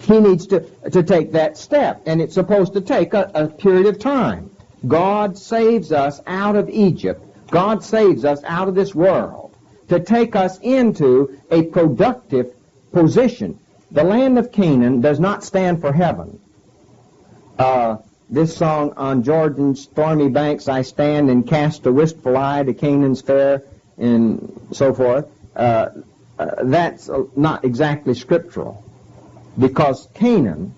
He needs to take that step, and it's supposed to take a period of time. God saves us out of Egypt. God saves us out of this world to take us into a productive position. The land of Canaan does not stand for heaven. This song, "On Jordan's stormy banks I stand and cast a wistful eye to Canaan's fair," and so forth, that's not exactly scriptural, because Canaan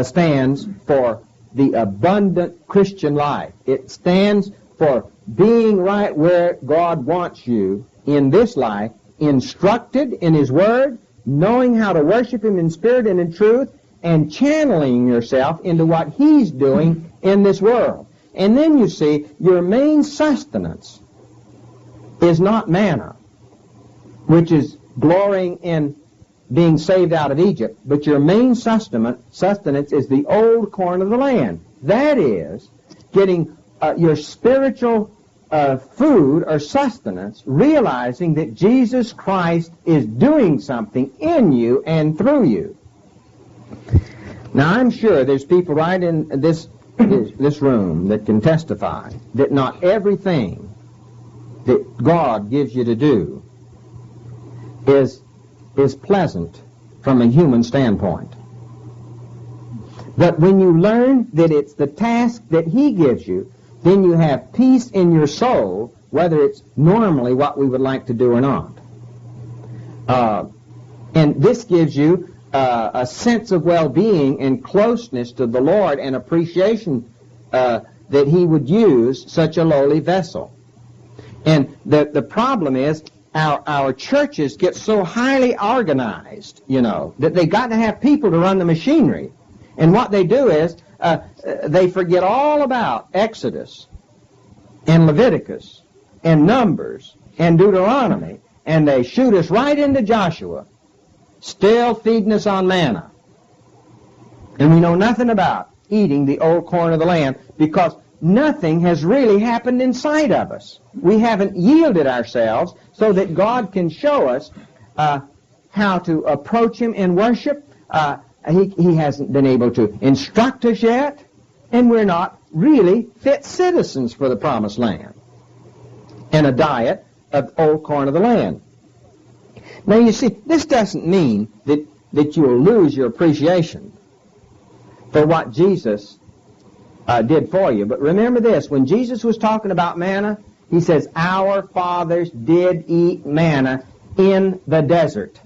stands for the abundant Christian life. It stands for being right where God wants you in this life, instructed in His Word, knowing how to worship Him in spirit and in truth, and channeling yourself into what He's doing in this world. And then you see, your main sustenance is not manna, which is glorying in being saved out of Egypt, but your main sustenance is the old corn of the land. That is, getting your spiritual food or sustenance, realizing that Jesus Christ is doing something in you and through you. Now, I'm sure there's people right in this room that can testify that not everything that God gives you to do is pleasant from a human standpoint. But when you learn that it's the task that He gives you, then you have peace in your soul, whether it's normally what we would like to do or not. And this gives you a sense of well-being and closeness to the Lord and appreciation that He would use such a lowly vessel. And the problem is our churches get so highly organized, that they got to have people to run the machinery. And what they do is they forget all about Exodus and Leviticus and Numbers and Deuteronomy, and they shoot us right into Joshua, still feeding us on manna. And we know nothing about eating the old corn of the land, because nothing has really happened inside of us. We haven't yielded ourselves so that God can show us how to approach Him in worship. He hasn't been able to instruct us yet, and we're not really fit citizens for the promised land and a diet of old corn of the land. Now, you see, this doesn't mean that you'll lose your appreciation for what Jesus did for you. But remember this, when Jesus was talking about manna, He says, "Our fathers did eat manna in the desert.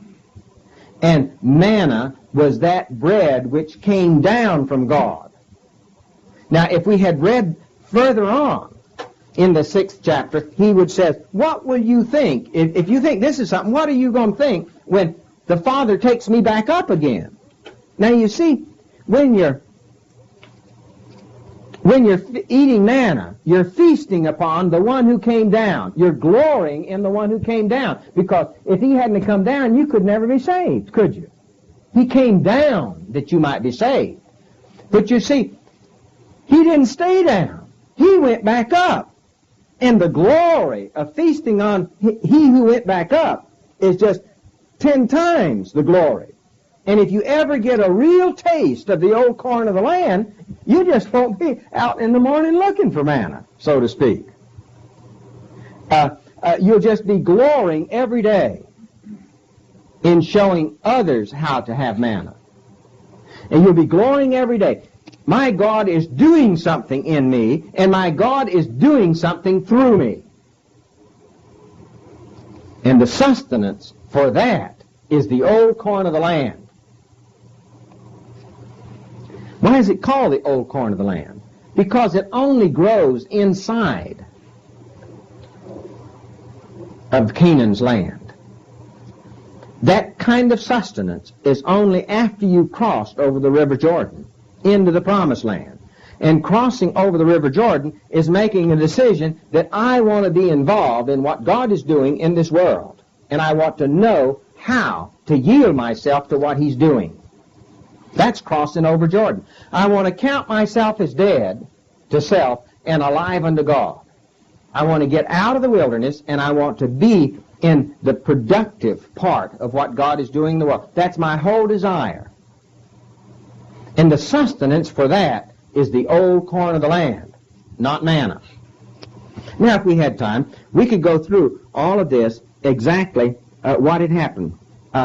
And manna was that bread which came down from God. Now, if we had read further on in the 6th chapter, he would say, what will you think? If you think this is something, what are you going to think when the Father takes me back up again? Now, you see, when you're eating manna, you're feasting upon the one who came down. You're glorying in the one who came down. Because if he hadn't come down, you could never be saved, could you? He came down that you might be saved. But you see, he didn't stay down. He went back up. And the glory of feasting on he who went back up is just 10 times the glory. And if you ever get a real taste of the old corn of the land, you just won't be out in the morning looking for manna, so to speak. You'll just be glorying every day in showing others how to have manna. And you'll be glorying every day. My God is doing something in me, and my God is doing something through me. And the sustenance for that is the old corn of the land. Why is it called the old corn of the land? Because it only grows inside of Canaan's land. That kind of sustenance is only after you've crossed over the River Jordan into the Promised Land. And crossing over the River Jordan is making a decision that I want to be involved in what God is doing in this world. And I want to know how to yield myself to what He's doing. That's crossing over Jordan. I want to count myself as dead to self and alive unto God. I want to get out of the wilderness, and I want to be in the productive part of what God is doing in the world. That's my whole desire. And the sustenance for that is the old corn of the land, not manna. Now, if we had time, we could go through all of this, exactly what had happened.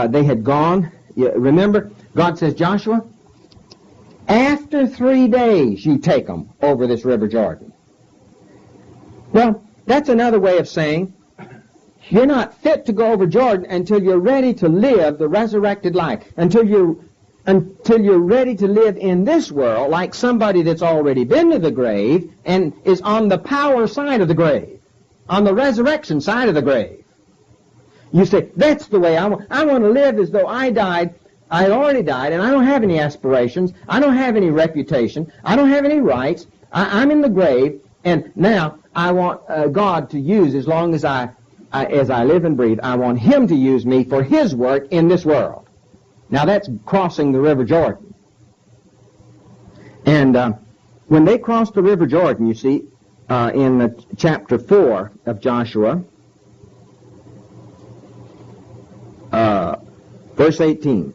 They had gone. Remember, God says, Joshua, after 3 days you take them over this River Jordan. Well, that's another way of saying you're not fit to go over Jordan until you're ready to live the resurrected life, until you're ready to live in this world like somebody that's already been to the grave and is on the power side of the grave, on the resurrection side of the grave. You say, that's the way I want to live as though I died. I already died, and I don't have any aspirations. I don't have any reputation. I don't have any rights. I'm in the grave, and now I want God to use, as long as I live and breathe, I want Him to use me for His work in this world. Now that's crossing the River Jordan. And when they crossed the River Jordan, you see, in chapter 4 of Joshua, verse 18,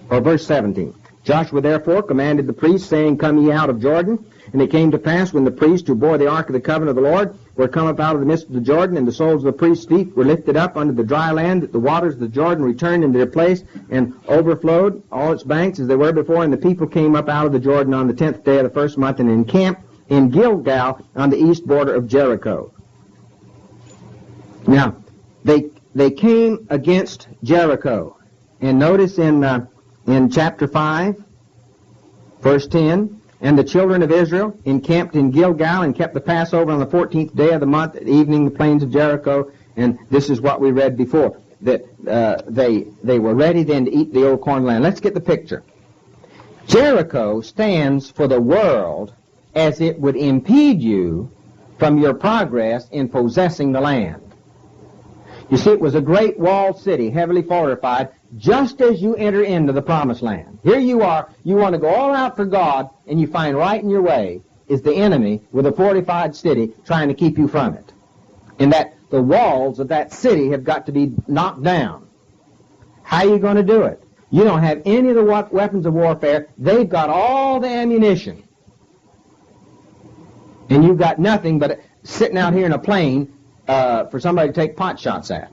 or verse 17. Joshua therefore commanded the priests, saying, Come ye out of Jordan. And it came to pass, when the priests who bore the ark of the covenant of the Lord were come up out of the midst of the Jordan, and the soles of the priests' feet were lifted up unto the dry land, that the waters of the Jordan returned into their place, and overflowed all its banks as they were before. And the people came up out of the Jordan on the 10th day of the first month, and encamped in Gilgal on the east border of Jericho. Now, they came against Jericho. And notice in chapter 5, verse 10, And the children of Israel encamped in Gilgal and kept the Passover on the 14th day of the month at evening, the plains of Jericho. And this is what we read before, that they were ready then to eat the old corn land. Let's get the picture. Jericho stands for the world as it would impede you from your progress in possessing the land. You see, it was a great walled city, heavily fortified, just as you enter into the Promised Land. Here you are, you want to go all out for God, and you find right in your way is the enemy with a fortified city trying to keep you from it. And that the walls of that city have got to be knocked down. How are you going to do it? You don't have any of the weapons of warfare. They've got all the ammunition. And you've got nothing but sitting out here in a plain for somebody to take pot shots at.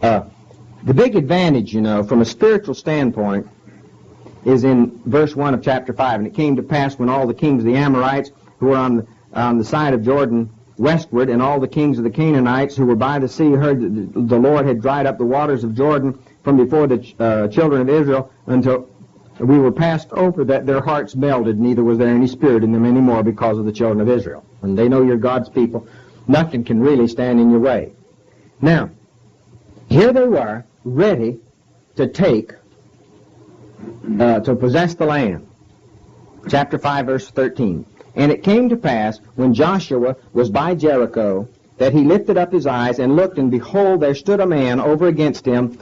The big advantage, you know, from a spiritual standpoint, is in verse 1 of chapter 5. And it came to pass when all the kings of the Amorites who were on the side of Jordan westward, and all the kings of the Canaanites who were by the sea heard that the Lord had dried up the waters of Jordan from before the children of Israel until we were passed over, that their hearts melted, neither was there any spirit in them anymore because of the children of Israel. When they know you're God's people, nothing can really stand in your way. Now, here they were, ready to possess the land. Chapter 5, verse 13. And it came to pass, when Joshua was by Jericho, that he lifted up his eyes and looked, and behold, there stood a man over against him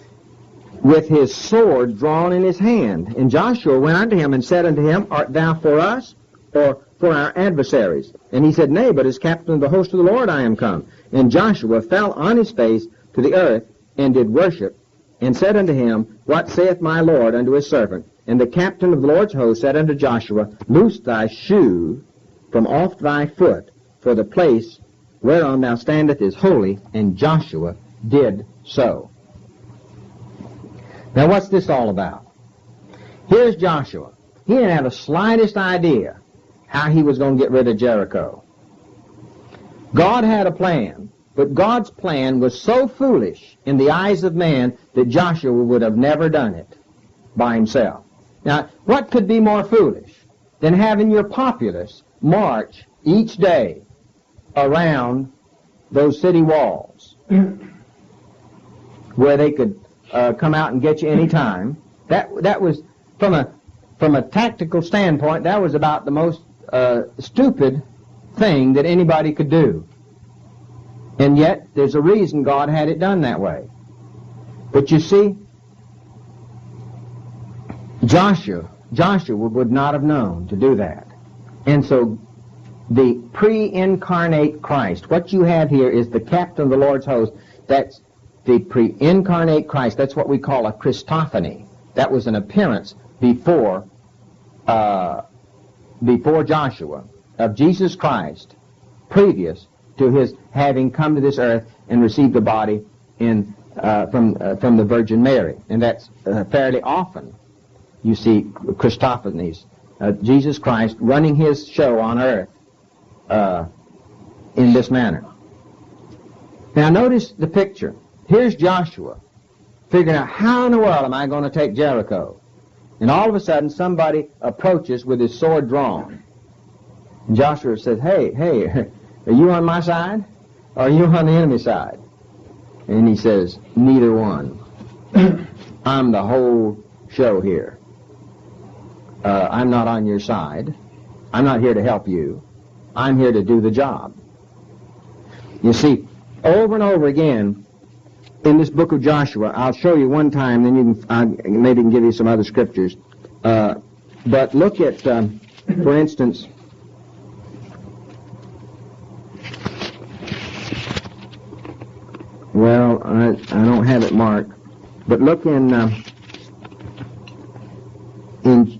with his sword drawn in his hand. And Joshua went unto him and said unto him, Art thou for us, or for our adversaries? And he said, Nay, but as captain of the host of the Lord I am come. And Joshua fell on his face to the earth, and did worship, and said unto him, What saith my Lord unto his servant? And the captain of the Lord's host said unto Joshua, Loose thy shoe from off thy foot, for the place whereon thou standest is holy. And Joshua did so. Now what's this all about? Here's Joshua. He didn't have the slightest idea how he was going to get rid of Jericho. God had a plan, but God's plan was so foolish in the eyes of man that Joshua would have never done it by himself. Now, what could be more foolish than having your populace march each day around those city walls where they could come out and get you any time? That was, from a tactical standpoint, that was about the most stupid thing that anybody could do. And yet, there's a reason God had it done that way. But you see, Joshua would not have known to do that. And so, the pre-incarnate Christ, what you have here is the captain of the Lord's host. That's the pre-incarnate Christ. That's what we call a Christophany. That was an appearance before Joshua of Jesus Christ, previous to his having come to this earth and received a body from the Virgin Mary. And that's fairly often you see Christophanies. Jesus Christ running his show on earth in this manner. Now notice the picture. Here's Joshua figuring out, how in the world am I going to take Jericho? And all of a sudden somebody approaches with his sword drawn. And Joshua says, hey, are you on my side or are you on the enemy side? And he says, neither one. I'm the whole show here. I'm not on your side. I'm not here to help you. I'm here to do the job. You see, over and over again in this book of Joshua, I'll show you one time, then you can maybe give you some other scriptures. But look at, for instance, well, I don't have it marked, but look in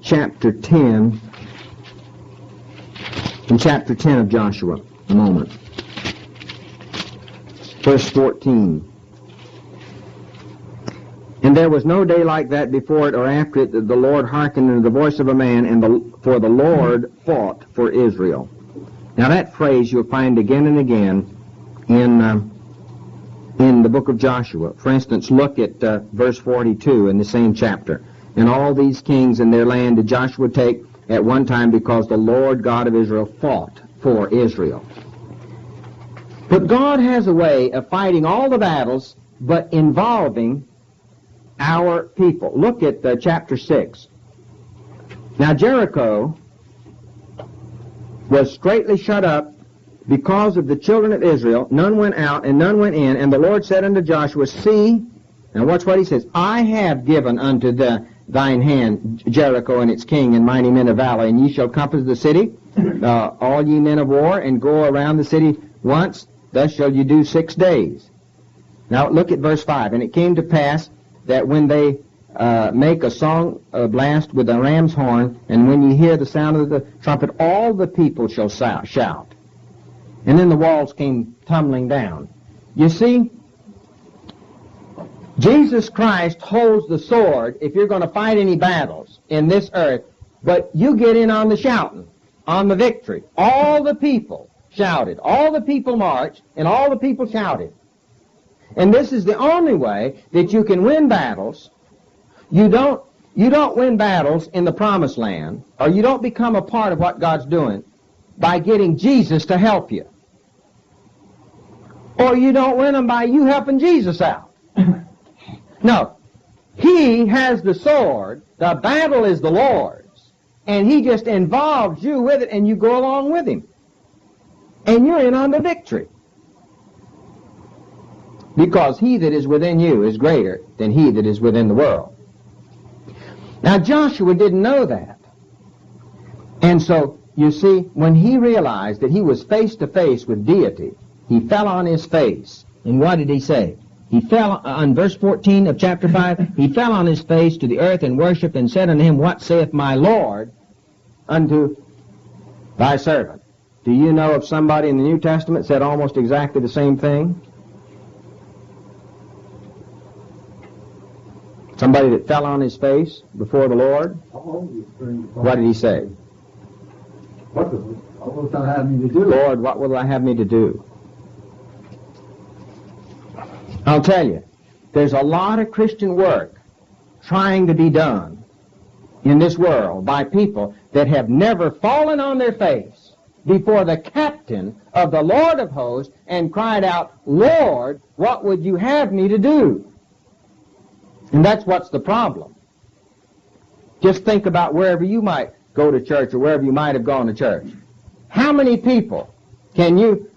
chapter 10. In chapter 10 of Joshua, a moment. Verse 14. And there was no day like that before it or after it that the Lord hearkened unto the voice of a man, for the Lord fought for Israel. Now that phrase you'll find again and again in the book of Joshua. For instance, look at verse 42 in the same chapter. And all these kings in their land did Joshua take at one time, because the Lord God of Israel fought for Israel. But God has a way of fighting all the battles, but involving our people. Look at chapter 6. Now Jericho was straitly shut up because of the children of Israel. None went out and none went in. And the Lord said unto Joshua, See, now watch what he says, I have given unto thine hand Jericho and its king and mighty men of valor, and ye shall compass the city, all ye men of war, and go around the city once. Thus shall you do 6 days. Now look at verse 5. And it came to pass that when they make a song blast with a ram's horn, and when you hear the sound of the trumpet, all the people shall shout. And then the walls came tumbling down. You see, Jesus Christ holds the sword if you're going to fight any battles in this earth, but you get in on the shouting, on the victory. All the people shouted. All the people marched, and all the people shouted. And this is the only way that you can win battles. You don't win battles in the promised land, or you don't become a part of what God's doing by getting Jesus to help you. Or you don't win them by you helping Jesus out. No. He has the sword. The battle is the Lord's. And He just involves you with it, and you go along with Him. And you're in on the victory. Because he that is within you is greater than he that is within the world. Now Joshua didn't know that. And so, you see, when he realized that he was face to face with deity, he fell on his face. And what did he say? He fell, on verse 14 of chapter 5, he fell on his face to the earth and worshipped and said unto him, What saith my Lord unto thy servant? Do you know of somebody in the New Testament said almost exactly the same thing? Somebody that fell on his face before the Lord? What did he say? What will thou have me to do? Lord, what will thou have me to do? I'll tell you, there's a lot of Christian work trying to be done in this world by people that have never fallen on their face before the captain of the Lord of hosts and cried out, Lord, what would you have me to do? And that's what's the problem. Just think about wherever you might go to church or wherever you might have gone to church. How many people can you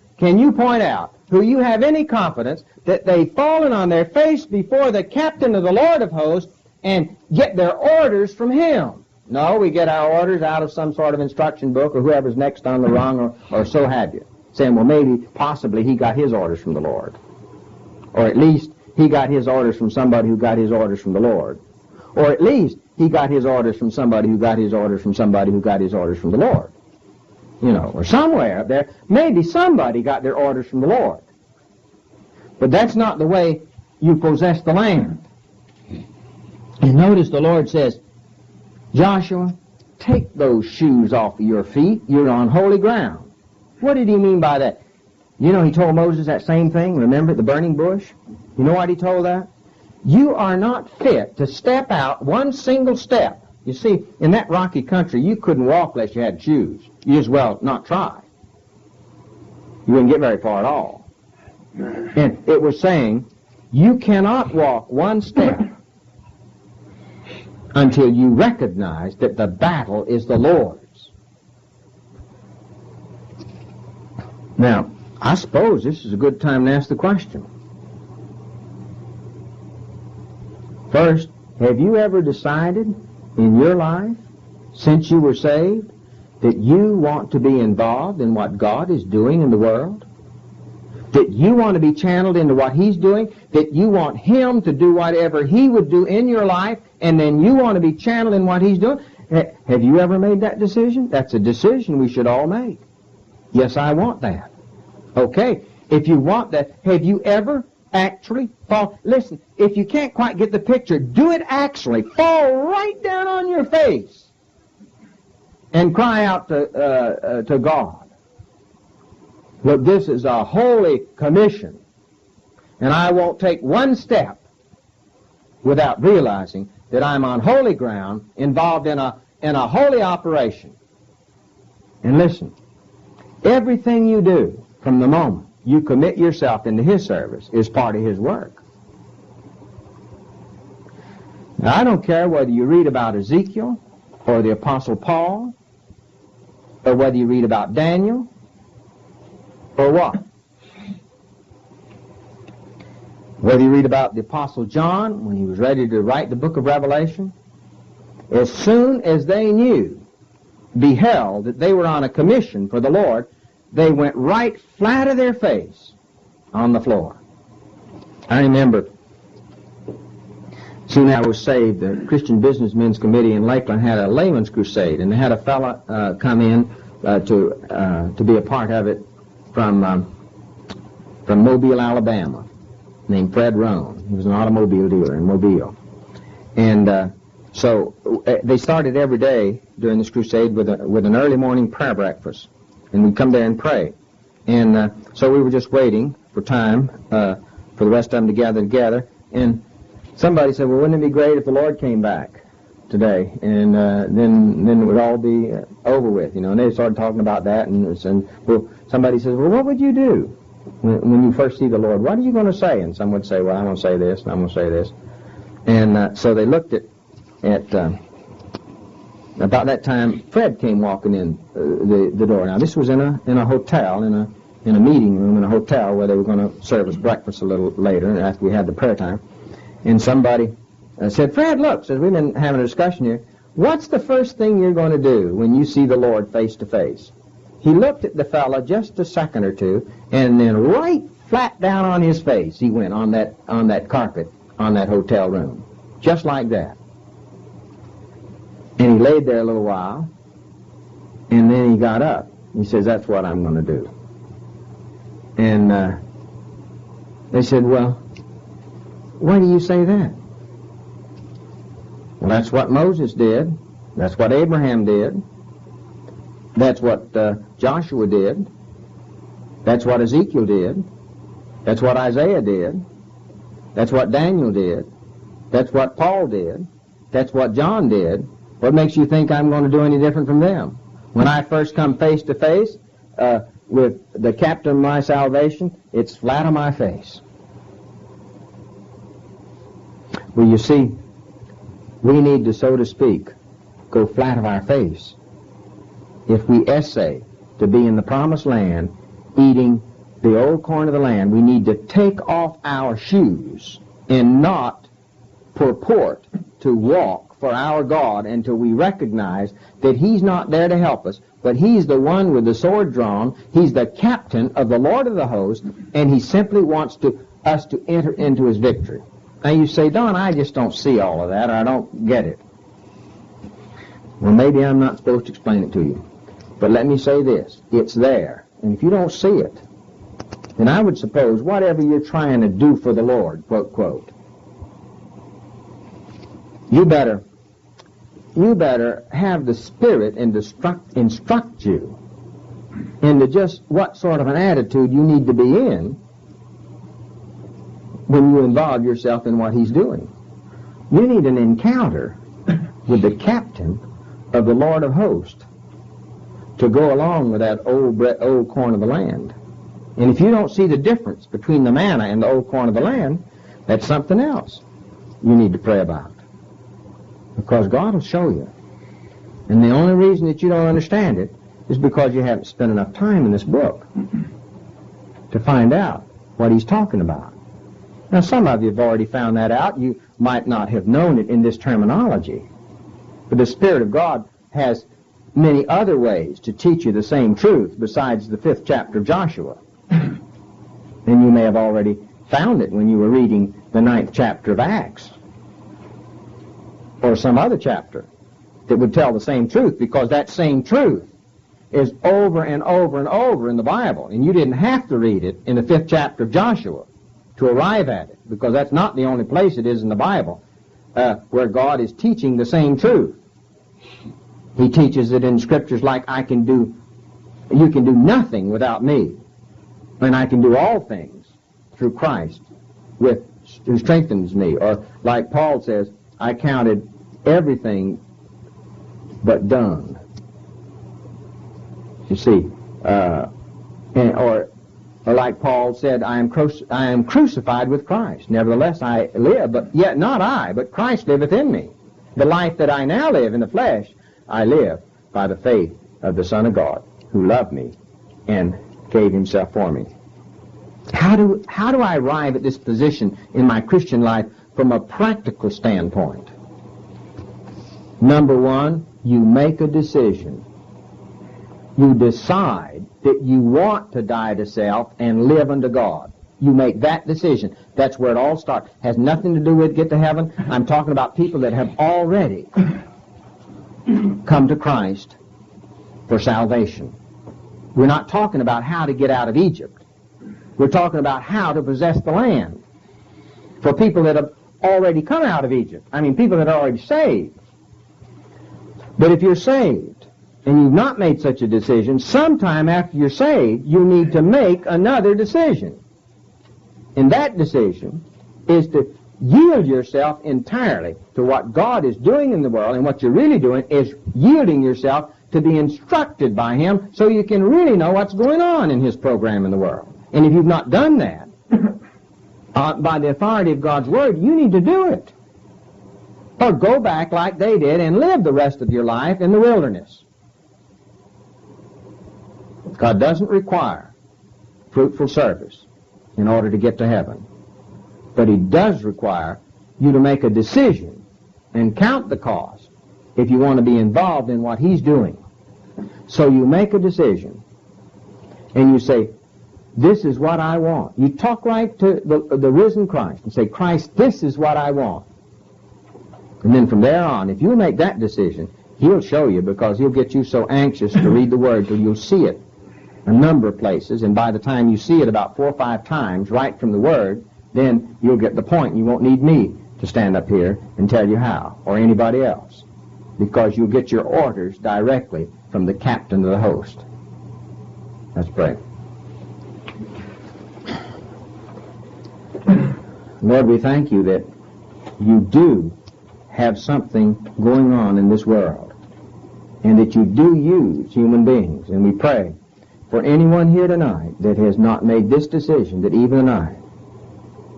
point out who you have any confidence that they've fallen on their face before the captain of the Lord of hosts and get their orders from him? No, we get our orders out of some sort of instruction book or whoever's next on the rung or so have you. Saying, well, maybe, possibly he got his orders from the Lord. Or at least he got his orders from somebody who got his orders from the Lord. Or at least he got his orders from somebody who got his orders from somebody who got his orders from the Lord. You know, or somewhere up there, maybe somebody got their orders from the Lord. But that's not the way you possess the land. And notice the Lord says, Joshua, take those shoes off of your feet. You're on holy ground. What did he mean by that? You know, he told Moses that same thing, remember, at the burning bush? You know what he told that? You are not fit to step out one single step. You see, in that rocky country, you couldn't walk unless you had shoes. You as well not try. You wouldn't get very far at all. And it was saying, you cannot walk one step until you recognize that the battle is the Lord's. Now, I suppose this is a good time to ask the question. First, have you ever decided in your life, since you were saved, that you want to be involved in what God is doing in the world? That you want to be channeled into what He's doing? That you want Him to do whatever He would do in your life, and then you want to be channeled in what He's doing? Have you ever made that decision? That's a decision we should all make. Yes, I want that. Okay, if you want that, have you ever actually fall? Listen, if you can't quite get the picture, do it actually. Fall right down on your face and cry out to God. Look, this is a holy commission, and I won't take one step without realizing that I'm on holy ground, involved in a holy operation. And listen, everything you do from the moment you commit yourself into His service is part of His work. Now, I don't care whether you read about Ezekiel or the Apostle Paul or whether you read about Daniel or what. Whether you read about the Apostle John when he was ready to write the book of Revelation, as soon as they beheld that they were on a commission for the Lord, they went right flat of their face on the floor. I remember, soon after I was saved, the Christian Businessmen's Committee in Lakeland had a layman's crusade, and they had a fella come in to be a part of it from Mobile, Alabama, named Fred Rohn. He was an automobile dealer in Mobile. And so they started every day during this crusade with an early morning prayer breakfast. And we'd come there and pray. And so we were just waiting for time for the rest of them to gather together. And somebody said, well, wouldn't it be great if the Lord came back today? And then it would all be over with, you know. And they started talking about that. And well, somebody says, well, what would you do when you first see the Lord? What are you going to say? And some would say, well, I'm going to say this, and I'm going to say this. And so they looked at about that time, Fred came walking in the door. Now, this was in a hotel, in a meeting room in a hotel where they were going to serve us breakfast a little later after we had the prayer time. And somebody said, Fred, look, says, we've been having a discussion here. What's the first thing you're going to do when you see the Lord face to face? He looked at the fellow just a second or two, and then right flat down on his face he went on that carpet on that hotel room, just like that. And he laid there a little while, and then he got up. He says, that's what I'm going to do. And they said, well, why do you say that? Well, that's what Moses did. That's what Abraham did. That's what Joshua did. That's what Ezekiel did. That's what Isaiah did. That's what Daniel did. That's what Paul did. That's what John did. What makes you think I'm going to do any different from them? When I first come face to face with the captain of my salvation, it's flat on my face. Well, you see, we need to, so to speak, go flat of our face if we essay to be in the promised land, eating the old corn of the land. We need to take off our shoes and not purport to walk for our God until we recognize that He's not there to help us, but He's the one with the sword drawn. He's the captain of the Lord of the host, and He simply wants us to enter into His victory. Now you say, Don, I just don't see all of that, or I don't get it. Well, maybe I'm not supposed to explain it to you. But let me say this. It's there. And if you don't see it, then I would suppose whatever you're trying to do for the Lord, quote, quote, you better have the Spirit and instruct you into just what sort of an attitude you need to be in when you involve yourself in what He's doing. You need an encounter with the captain of the Lord of hosts to go along with that old corn of the land. And if you don't see the difference between the manna and the old corn of the land, that's something else you need to pray about. Because God will show you. And the only reason that you don't understand it is because you haven't spent enough time in this book to find out what He's talking about. Now, some of you have already found that out. You might not have known it in this terminology. But the Spirit of God has many other ways to teach you the same truth besides the 5th chapter of Joshua. And you may have already found it when you were reading the 9th chapter of Acts, or some other chapter that would tell the same truth, because that same truth is over and over and over in the Bible, and you didn't have to read it in the 5th chapter of Joshua to arrive at it, because that's not the only place it is in the Bible where God is teaching the same truth. He teaches it in scriptures like, you can do nothing without me, and I can do all things through Christ who strengthens me. Or like Paul says, I counted everything but dung. You see, or like Paul said, I am crucified with Christ. Nevertheless I live, but yet not I, but Christ liveth in me. The life that I now live in the flesh, I live by the faith of the Son of God, who loved me and gave Himself for me. How do I arrive at this position in my Christian life from a practical standpoint? Number one, you make a decision. You decide that you want to die to self and live unto God. You make that decision. That's where it all starts. Has nothing to do with get to heaven. I'm talking about people that have already come to Christ for salvation. We're not talking about how to get out of Egypt. We're talking about how to possess the land. For people that have already come out of Egypt. I mean, people that are already saved. But if you're saved and you've not made such a decision, sometime after you're saved, you need to make another decision. And that decision is to yield yourself entirely to what God is doing in the world, and what you're really doing is yielding yourself to be instructed by Him so you can really know what's going on in His program in the world. And if you've not done that, by the authority of God's Word, you need to do it. Or go back like they did and live the rest of your life in the wilderness. God doesn't require fruitful service in order to get to heaven. But He does require you to make a decision and count the cost if you want to be involved in what He's doing. So you make a decision and you say, this is what I want. You talk right to the risen Christ and say, Christ, this is what I want. And then from there on, if you make that decision, He'll show you, because He'll get you so anxious to read the Word till you'll see it a number of places, and by the time you see it about 4 or 5 times right from the Word, then you'll get the point, and you won't need me to stand up here and tell you how, or anybody else, because you'll get your orders directly from the captain of the host. Let's pray. Lord, we thank You that You do have something going on in this world, and that You do use human beings. And we pray for anyone here tonight that has not made this decision, that even tonight,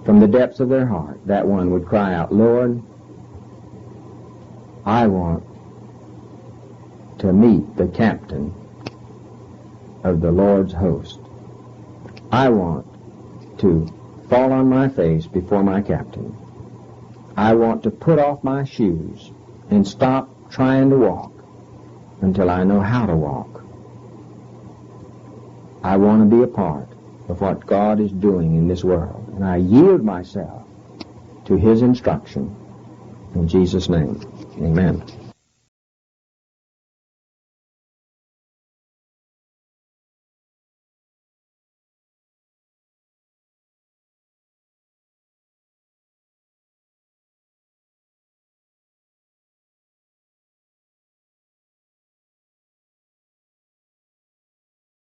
from the depths of their heart, that one would cry out, Lord, I want to meet the captain of the Lord's host. I want to fall on my face before my captain. I want to put off my shoes and stop trying to walk until I know how to walk. I want to be a part of what God is doing in this world, and I yield myself to His instruction. In Jesus' name, amen.